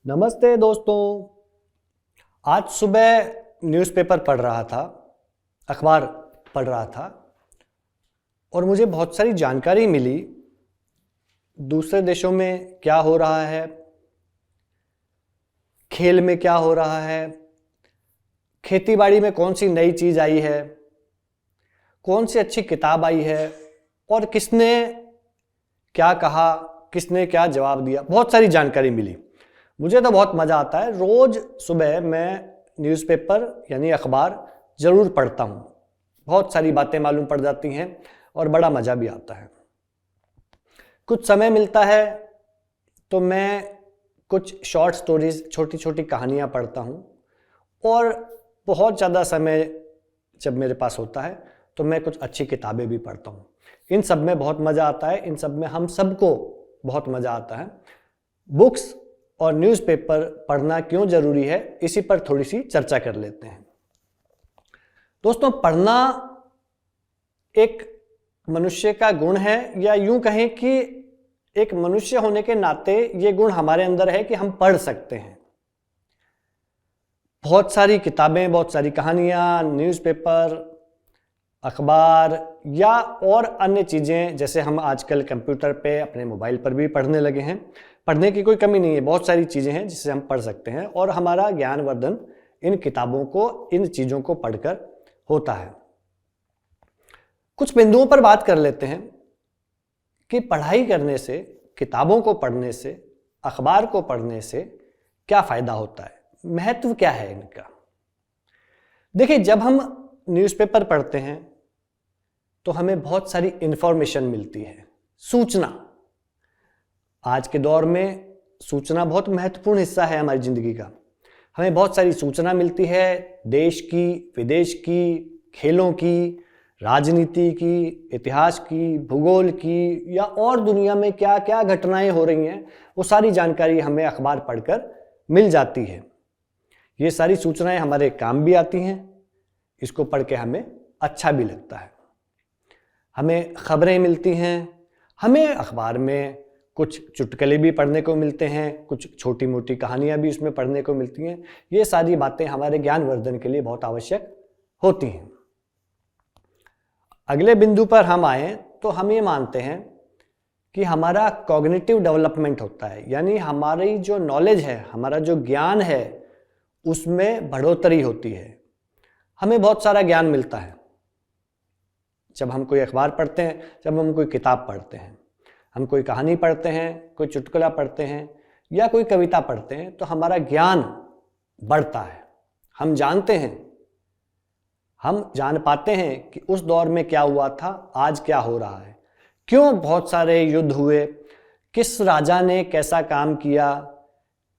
नमस्ते दोस्तों। आज सुबह न्यूज़पेपर पढ़ रहा था, अखबार पढ़ रहा था और मुझे बहुत सारी जानकारी मिली दूसरे देशों में क्या हो रहा है, खेल में क्या हो रहा है, खेतीबाड़ी में कौन सी नई चीज़ आई है, कौन सी अच्छी किताब आई है और किसने क्या कहा, किसने क्या जवाब दिया। बहुत सारी जानकारी मिली। मुझे तो बहुत मज़ा आता है। रोज़ सुबह मैं न्यूज़पेपर यानी अखबार ज़रूर पढ़ता हूँ। बहुत सारी बातें मालूम पड़ जाती हैं और बड़ा मज़ा भी आता है। कुछ समय मिलता है तो मैं कुछ शॉर्ट स्टोरीज़, छोटी छोटी कहानियाँ पढ़ता हूँ और बहुत ज़्यादा समय जब मेरे पास होता है तो मैं कुछ अच्छी किताबें भी पढ़ता हूँ। इन सब में बहुत मज़ा आता है। इन सब में हम सबको बहुत मज़ा आता है। बुक्स और न्यूज़पेपर पढ़ना क्यों ज़रूरी है, इसी पर थोड़ी सी चर्चा कर लेते हैं। दोस्तों, पढ़ना एक मनुष्य का गुण है, या यूं कहें कि एक मनुष्य होने के नाते ये गुण हमारे अंदर है कि हम पढ़ सकते हैं। बहुत सारी किताबें, बहुत सारी कहानियाँ, न्यूज़पेपर, अखबार या और अन्य चीज़ें जैसे हम आजकल कंप्यूटर पे, अपने मोबाइल पर भी पढ़ने लगे हैं। पढ़ने की कोई कमी नहीं है। बहुत सारी चीज़ें हैं जिससे हम पढ़ सकते हैं और हमारा ज्ञानवर्धन इन किताबों को, इन चीज़ों को पढ़कर होता है। कुछ बिंदुओं पर बात कर लेते हैं कि पढ़ाई करने से, किताबों को पढ़ने से, अखबार को पढ़ने से क्या फ़ायदा होता है, महत्व क्या है इनका। देखिए, जब हम न्यूज़पेपर पढ़ते हैं तो हमें बहुत सारी इंफॉर्मेशन मिलती है, सूचना। आज के दौर में सूचना बहुत महत्वपूर्ण हिस्सा है हमारी ज़िंदगी का। हमें बहुत सारी सूचना मिलती है, देश की, विदेश की, खेलों की, राजनीति की, इतिहास की, भूगोल की, या और दुनिया में क्या क्या घटनाएं हो रही हैं, वो सारी जानकारी हमें अखबार पढ़कर मिल जाती है। ये सारी सूचनाएं हमारे काम भी आती हैं। इसको पढ़ के हमें अच्छा भी लगता है। हमें खबरें मिलती हैं। हमें अखबार में कुछ चुटकुले भी पढ़ने को मिलते हैं, कुछ छोटी मोटी कहानियाँ भी उसमें पढ़ने को मिलती हैं। ये सारी बातें हमारे ज्ञानवर्धन के लिए बहुत आवश्यक होती हैं। अगले बिंदु पर हम आए तो हम ये मानते हैं कि हमारा कॉग्निटिव डेवलपमेंट होता है, यानी हमारी जो नॉलेज है, हमारा जो ज्ञान है, उसमें बढ़ोतरी होती है। हमें बहुत सारा ज्ञान मिलता है जब हम कोई अखबार पढ़ते हैं, जब हम कोई किताब पढ़ते हैं, हम कोई कहानी पढ़ते हैं, कोई चुटकुला पढ़ते हैं या कोई कविता पढ़ते हैं, तो हमारा ज्ञान बढ़ता है। हम जानते हैं, हम जान पाते हैं कि उस दौर में क्या हुआ था, आज क्या हो रहा है, क्यों बहुत सारे युद्ध हुए, किस राजा ने कैसा काम किया,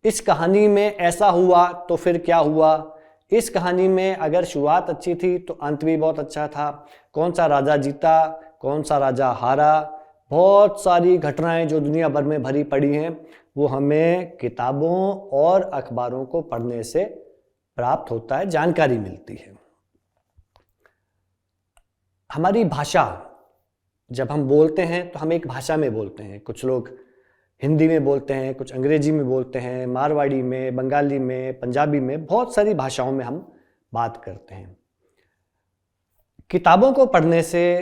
इस कहानी में ऐसा हुआ तो फिर क्या हुआ, इस कहानी में अगर शुरुआत अच्छी थी तो अंत भी बहुत अच्छा था, कौन सा राजा जीता, कौन सा राजा हारा। बहुत सारी घटनाएं जो दुनिया भर में भरी पड़ी हैं, वो हमें किताबों और अखबारों को पढ़ने से प्राप्त होता है, जानकारी मिलती है। हमारी भाषा, जब हम बोलते हैं तो हम एक भाषा में बोलते हैं। कुछ लोग हिंदी में बोलते हैं, कुछ अंग्रेजी में बोलते हैं, मारवाड़ी में, बंगाली में, पंजाबी में, बहुत सारी भाषाओं में हम बात करते हैं। किताबों को पढ़ने से,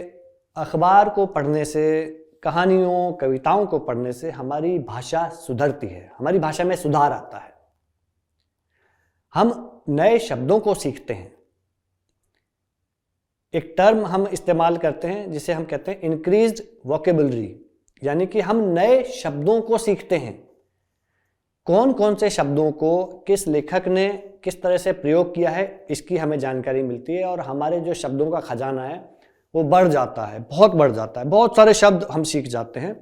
अखबार को पढ़ने से, कहानियों, कविताओं को पढ़ने से हमारी भाषा सुधरती है, हमारी भाषा में सुधार आता है। हम नए शब्दों को सीखते हैं। एक टर्म हम इस्तेमाल करते हैं जिसे हम कहते हैं इंक्रीज्ड वोकेबुलरी, यानी कि हम नए शब्दों को सीखते हैं। कौन कौन से शब्दों को किस लेखक ने किस तरह से प्रयोग किया है, इसकी हमें जानकारी मिलती है और हमारे जो शब्दों का खजाना है वो बढ़ जाता है, बहुत बढ़ जाता है। बहुत सारे शब्द हम सीख जाते हैं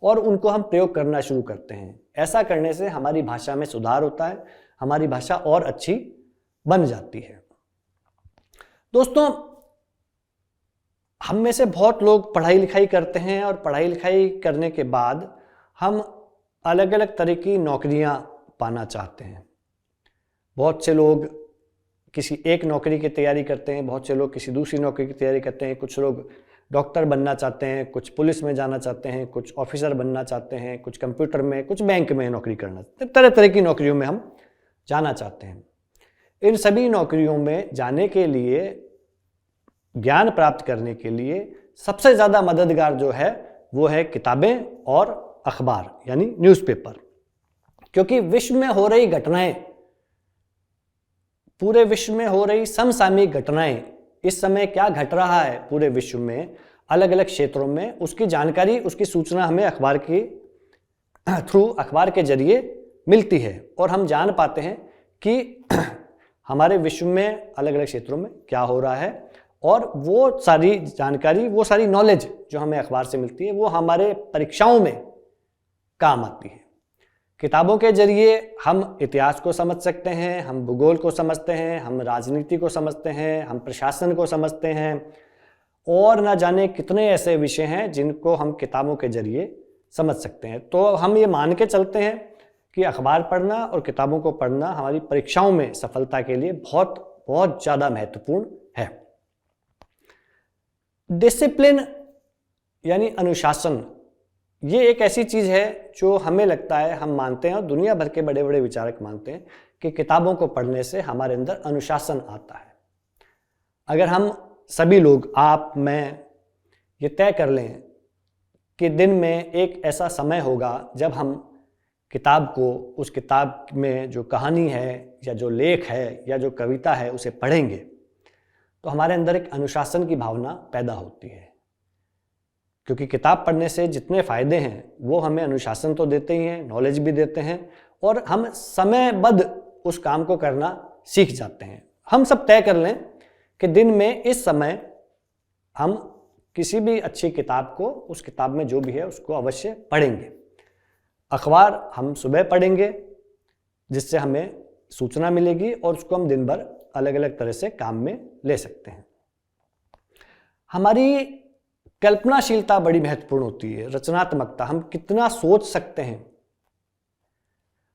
और उनको हम प्रयोग करना शुरू करते हैं। ऐसा करने से हमारी भाषा में सुधार होता है, हमारी भाषा और अच्छी बन जाती है। दोस्तों, हम में से बहुत लोग पढ़ाई लिखाई करते हैं और पढ़ाई लिखाई करने के बाद हम अलग अलग तरह की नौकरियां पाना चाहते हैं। बहुत से लोग किसी एक नौकरी की तैयारी करते हैं, बहुत से लोग किसी दूसरी नौकरी की तैयारी करते हैं, कुछ लोग डॉक्टर बनना चाहते हैं, कुछ पुलिस में जाना चाहते हैं, कुछ ऑफिसर बनना चाहते हैं, कुछ कंप्यूटर में, कुछ बैंक में नौकरी करना, तरह तरह की नौकरियों में हम जाना चाहते हैं। इन सभी नौकरियों में जाने के लिए, ज्ञान प्राप्त करने के लिए सबसे ज़्यादा मददगार जो है वो है किताबें और अखबार यानी न्यूज़पेपर। क्योंकि विश्व में हो रही घटनाएं, पूरे विश्व में हो रही समसामयिक घटनाएं, इस समय क्या घट रहा है पूरे विश्व में अलग अलग क्षेत्रों में, उसकी जानकारी, उसकी सूचना हमें अखबार के थ्रू, अखबार के जरिए मिलती है और हम जान पाते हैं कि हमारे विश्व में अलग अलग क्षेत्रों में क्या हो रहा है। और वो सारी जानकारी, वो सारी नॉलेज जो हमें अखबार से मिलती है वो हमारे परीक्षाओं में काम आती है। किताबों के जरिए हम इतिहास को समझ सकते हैं, हम भूगोल को समझते हैं, हम राजनीति को समझते हैं, हम प्रशासन को समझते हैं और न जाने कितने ऐसे विषय हैं जिनको हम किताबों के जरिए समझ सकते हैं। तो हम ये मान के चलते हैं कि अखबार पढ़ना और किताबों को पढ़ना हमारी परीक्षाओं में सफलता के लिए बहुत बहुत ज़्यादा महत्वपूर्ण है। डिसिप्लिन यानी अनुशासन, ये एक ऐसी चीज़ है जो हमें लगता है, हम मानते हैं और दुनिया भर के बड़े बड़े विचारक मानते हैं कि किताबों को पढ़ने से हमारे अंदर अनुशासन आता है। अगर हम सभी लोग, आप, मैं, ये तय कर लें कि दिन में एक ऐसा समय होगा जब हम किताब को, उस किताब में जो कहानी है या जो लेख है या जो कविता है उसे पढ़ेंगे, तो हमारे अंदर एक अनुशासन की भावना पैदा होती है। क्योंकि किताब पढ़ने से जितने फ़ायदे हैं वो हमें अनुशासन तो देते ही हैं, नॉलेज भी देते हैं और हम समयबद्ध उस काम को करना सीख जाते हैं। हम सब तय कर लें कि दिन में इस समय हम किसी भी अच्छी किताब को, उस किताब में जो भी है उसको अवश्य पढ़ेंगे। अखबार हम सुबह पढ़ेंगे जिससे हमें सूचना मिलेगी और उसको हम दिन भर अलग अलग तरह से काम में ले सकते हैं। हमारी कल्पनाशीलता बड़ी महत्वपूर्ण होती है, रचनात्मकता, हम कितना सोच सकते हैं,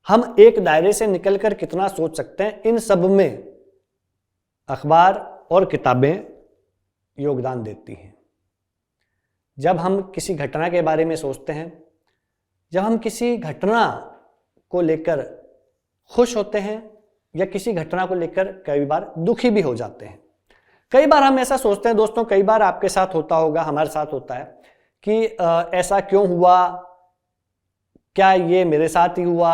हम एक दायरे से निकलकर कितना सोच सकते हैं, इन सब में अखबार और किताबें योगदान देती हैं। जब हम किसी घटना के बारे में सोचते हैं, जब हम किसी घटना को लेकर खुश होते हैं या किसी घटना को लेकर कई बार दुखी भी हो जाते हैं। कई बार हम ऐसा सोचते हैं दोस्तों, कई बार आपके साथ होता होगा, हमारे साथ होता है कि ऐसा क्यों हुआ, क्या ये मेरे साथ ही हुआ,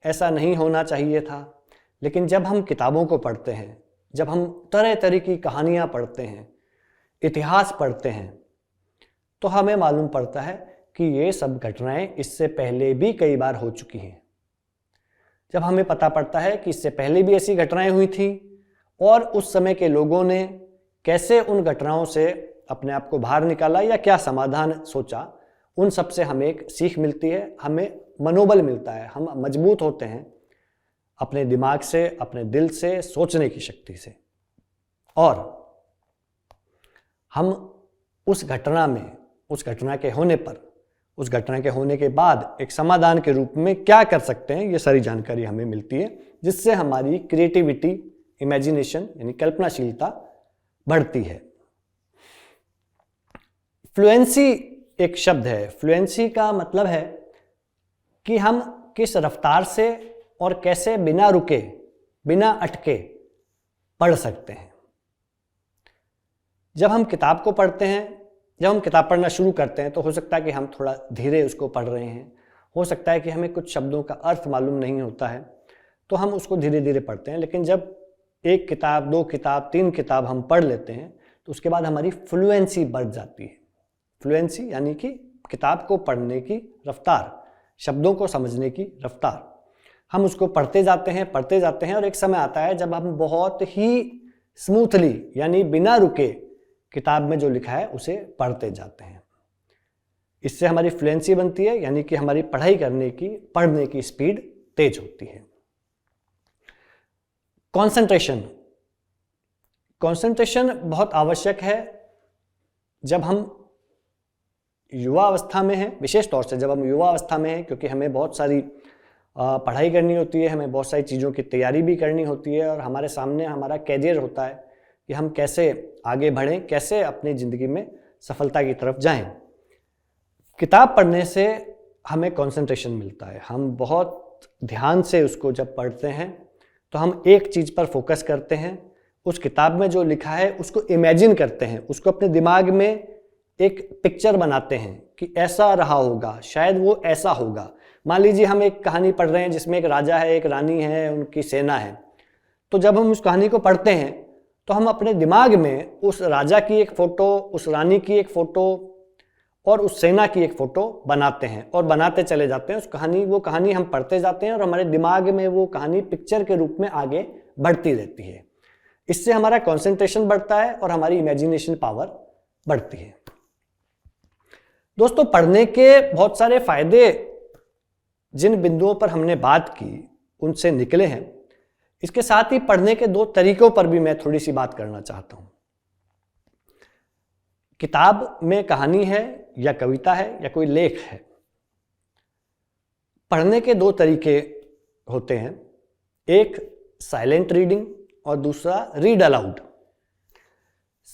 ऐसा नहीं होना चाहिए था। लेकिन जब हम किताबों को पढ़ते हैं, जब हम तरह तरह की कहानियाँ पढ़ते हैं, इतिहास पढ़ते हैं, तो हमें मालूम पड़ता है कि ये सब घटनाएं इससे पहले भी कई बार हो चुकी हैं। जब हमें पता पड़ता है कि इससे पहले भी ऐसी घटनाएं हुई थी और उस समय के लोगों ने कैसे उन घटनाओं से अपने आप को बाहर निकाला या क्या समाधान सोचा, उन सब से हमें एक सीख मिलती है, हमें मनोबल मिलता है, हम मजबूत होते हैं अपने दिमाग से, अपने दिल से, सोचने की शक्ति से। और हम उस घटना में, उस घटना के होने पर, उस घटना के होने के बाद एक समाधान के रूप में क्या कर सकते हैं, ये सारी जानकारी हमें मिलती है, जिससे हमारी क्रिएटिविटी, इमेजिनेशन यानी कल्पनाशीलता बढ़ती है। फ्लुएंसी एक शब्द है। फ्लुएंसी का मतलब है कि हम किस रफ्तार से और कैसे बिना रुके, बिना अटके पढ़ सकते हैं। जब हम किताब को पढ़ते हैं, जब हम किताब पढ़ना शुरू करते हैं, तो हो सकता है कि हम थोड़ा धीरे उसको पढ़ रहे हैं, हो सकता है कि हमें कुछ शब्दों का अर्थ मालूम नहीं होता है, तो हम उसको धीरे धीरे पढ़ते हैं। लेकिन जब एक किताब, दो किताब, तीन किताब हम पढ़ लेते हैं, तो उसके बाद हमारी फ्लुएंसी बढ़ जाती है। फ्लुएंसी यानी कि किताब को पढ़ने की रफ्तार, शब्दों को समझने की रफ्तार। हम उसको पढ़ते जाते हैं और एक समय आता है जब हम बहुत ही स्मूथली यानी बिना रुके किताब में जो लिखा है उसे पढ़ते जाते हैं। इससे हमारी फ्लुएंसी बनती है, यानी कि हमारी पढ़ाई करने की, पढ़ने की स्पीड तेज होती है। कंसंट्रेशन बहुत आवश्यक है जब हम युवा अवस्था में हैं, विशेष तौर से जब हम युवा अवस्था में हैं, क्योंकि हमें बहुत सारी पढ़ाई करनी होती है, हमें बहुत सारी चीज़ों की तैयारी भी करनी होती है और हमारे सामने हमारा कैरियर होता है कि हम कैसे आगे बढ़ें, कैसे अपनी ज़िंदगी में सफलता की तरफ जाएं। किताब पढ़ने से हमें कंसंट्रेशन मिलता है। हम बहुत ध्यान से उसको जब पढ़ते हैं तो हम एक चीज़ पर फोकस करते हैं, उस किताब में जो लिखा है उसको इमेजिन करते हैं, उसको अपने दिमाग में एक पिक्चर बनाते हैं कि ऐसा रहा होगा, शायद वो ऐसा होगा। मान लीजिए हम एक कहानी पढ़ रहे हैं जिसमें एक राजा है, एक रानी है, उनकी सेना है। तो जब हम उस कहानी को पढ़ते हैं तो हम अपने दिमाग में उस राजा की एक फ़ोटो, उस रानी की एक फ़ोटो और उस सेना की एक फ़ोटो बनाते हैं और बनाते चले जाते हैं। वो कहानी हम पढ़ते जाते हैं और हमारे दिमाग में वो कहानी पिक्चर के रूप में आगे बढ़ती रहती है। इससे हमारा कंसंट्रेशन बढ़ता है और हमारी इमेजिनेशन पावर बढ़ती है। दोस्तों, पढ़ने के बहुत सारे फायदे जिन बिंदुओं पर हमने बात की उनसे निकले हैं। इसके साथ ही पढ़ने के 2 तरीकों पर भी मैं थोड़ी सी बात करना चाहता हूं। किताब में कहानी है या कविता है या कोई लेख है, पढ़ने के 2 तरीके होते हैं, एक साइलेंट रीडिंग और दूसरा रीड अलाउड।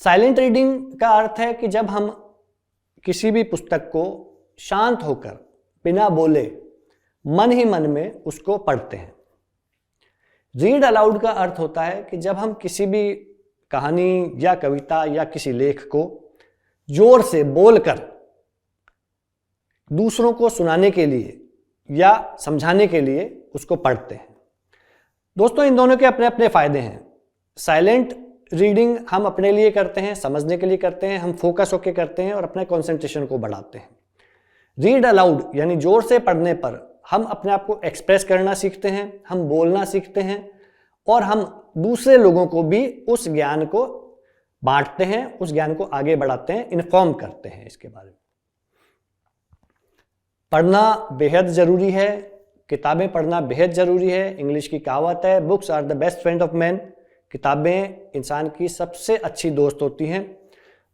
साइलेंट रीडिंग का अर्थ है कि जब हम किसी भी पुस्तक को शांत होकर बिना बोले मन ही मन में उसको पढ़ते हैं। रीड अलाउड का अर्थ होता है कि जब हम किसी भी कहानी या कविता या किसी लेख को जोर से बोलकर दूसरों को सुनाने के लिए या समझाने के लिए उसको पढ़ते हैं। दोस्तों, इन दोनों के अपने अपने फायदे हैं। साइलेंट रीडिंग हम अपने लिए करते हैं, समझने के लिए करते हैं, हम फोकस होकर करते हैं और अपने कंसंट्रेशन को बढ़ाते हैं। रीड अलाउड यानी जोर से पढ़ने पर हम अपने आप को एक्सप्रेस करना सीखते हैं, हम बोलना सीखते हैं और हम दूसरे लोगों को भी उस ज्ञान को बांटते हैं, उस ज्ञान को आगे बढ़ाते हैं, इन्फॉर्म करते हैं इसके बारे में। पढ़ना बेहद ज़रूरी है, किताबें पढ़ना बेहद ज़रूरी है। इंग्लिश की कहावत है, books are the best friend of man. किताबें इंसान की सबसे अच्छी दोस्त होती हैं।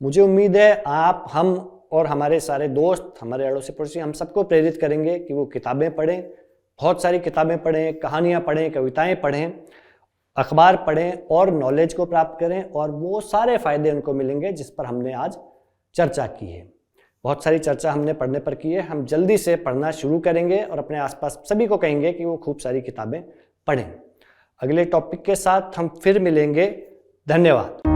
मुझे उम्मीद है आप, हम और हमारे सारे दोस्त, हमारे अड़ोसी पड़ोसी, हम सबको प्रेरित करेंगे कि वो किताबें पढ़ें, बहुत सारी किताबें पढ़ें, कहानियाँ पढ़ें, कविताएँ पढ़ें, अखबार पढ़ें और नॉलेज को प्राप्त करें और वो सारे फायदे उनको मिलेंगे जिस पर हमने आज चर्चा की है। बहुत सारी चर्चा हमने पढ़ने पर की है। हम जल्दी से पढ़ना शुरू करेंगे और अपने आसपास सभी को कहेंगे कि वो खूब सारी किताबें पढ़ें। अगले टॉपिक के साथ हम फिर मिलेंगे। धन्यवाद।